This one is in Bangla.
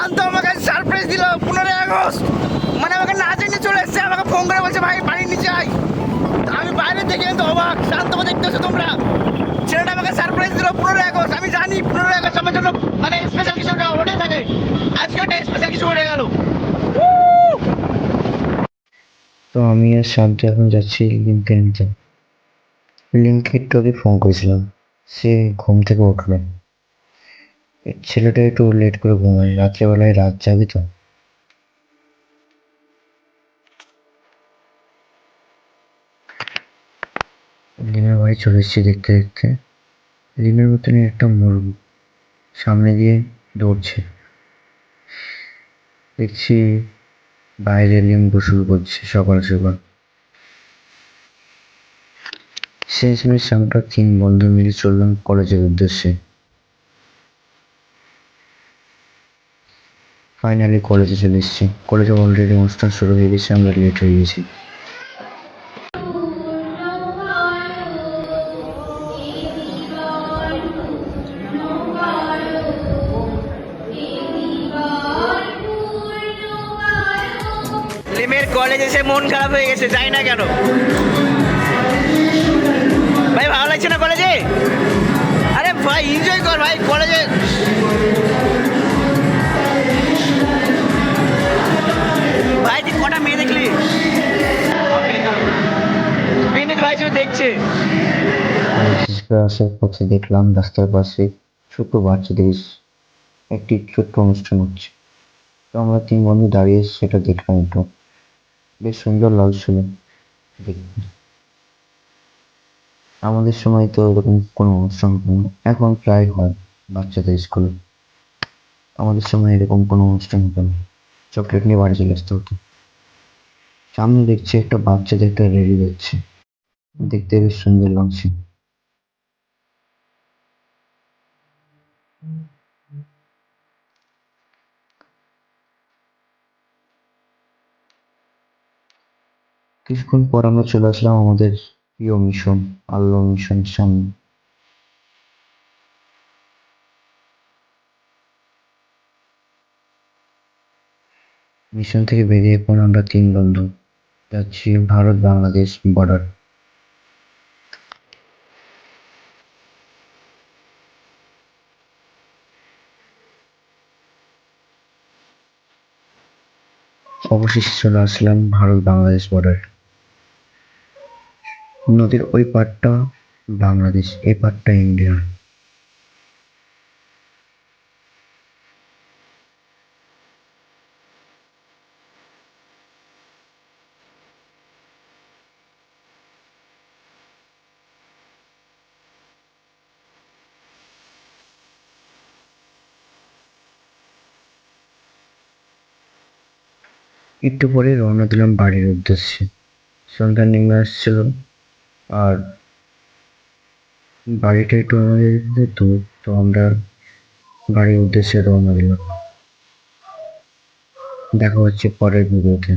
শান্ত আমাকে সারপ্রাইজ দিল 15 আগস্ট, মানে আমাকে না জেনে চলে এসছে, আমাকে ফোন করে বলছে ভাই বাড়ির নিচে আয়। আমি বাইরে থেকে কিন্তু অবাক, শান্তকে দেখতেছো তোমরা, ছেলেটা আমাকে সারপ্রাইজ দিল 15 আগস্ট। আমি জানি 15 আগস্ট আমার জন্য মানে স্পেশাল কিছু একটা হতে থাকে, আজকে একটা স্পেশাল কিছু হয়ে গেল। তো আমি আর শান্ত এখন যাচ্ছি লিঙ্কে নিতে। লিঙ্কের তোকে ফোন করেছিলাম, সে ঘুম থেকে উঠলো। ছেলেটা একটু লেট করে ঘুমায়, রাত্রেবেলায় রাত যাবি তো। রিমের বাড়ি চলে এসেছি দেখতে দেখতে। রিমের মতনই একটা মুরগি সামনে দিয়ে দৌড়ছে। দেখছি বাইরে লিম গোসল করছে সকাল সকাল। শেষমেশ আমরা 3 বন্ধু মিলে চললাম কলেজের উদ্দেশ্যে। ফাইনালি কলেজে চলে এসেছি। কলেজে অলরেডি অনুষ্ঠান শুরু হয়ে গেছে, আমরা লেট হয়ে গেছি। লিমের কলেজ এসে মন খারাপ হয়ে গেছে, যাই না কেন ভাই, ভালো লাগছে না কলেজে? আরে ভাই এনজয় কর ভাই কলেজে। ভাই তুই কটা মেয়ে দেখলি? বিনিত ভাই শুধু দেখছে। বিশেষ করে আসার পথে দেখলাম রাস্তার পাশে ছোট বাচ্চাদের একটি ছোট্ট অনুষ্ঠান হচ্ছে। তো আমরা 3 বন্ধু দাঁড়িয়ে সেটা দেখলাম একটু। বেশ সুন্দর লাগছিল দেখতে। আমাদের সময় তো এরকম কোনো অনুষ্ঠান হতো না, এখন প্রায় হয় বাচ্চাদের স্কুলে। আমাদের সময় এরকম কোনো অনুষ্ঠান হতো না, চকলেট নিয়ে বাড়ি চলে আসতে হতো। সামনে দেখছি একটা বাচ্চাদের একটা রেডি যাচ্ছে, দেখতে বেশ সুন্দর লাগছে। কিছুক্ষণ পর আমরা চলে আসলাম আমাদের প্রিয় মিশন, আল্লাহ মিশন সামনে। মিশন থেকে বেরিয়ে পর আমরা 3 বন্ধু যাচ্ছি ভারত বাংলাদেশ বর্ডার। অবশেষে চলে আসলাম ভারত বাংলাদেশ বর্ডার। নদীর ওই পাড়টা বাংলাদেশ, এই পাড়টা ইন্ডিয়া। একটু পরে রওনা দিলাম বাড়ির উদ্দেশ্যে। সন্ধ্যা নেমে আসছিল, আর বাড়িটা একটু আমাদের দূর, তো আমরা বাড়ির উদ্দেশ্যে রওনা দিলাম। দেখা হচ্ছে পরের ভিডিওতে।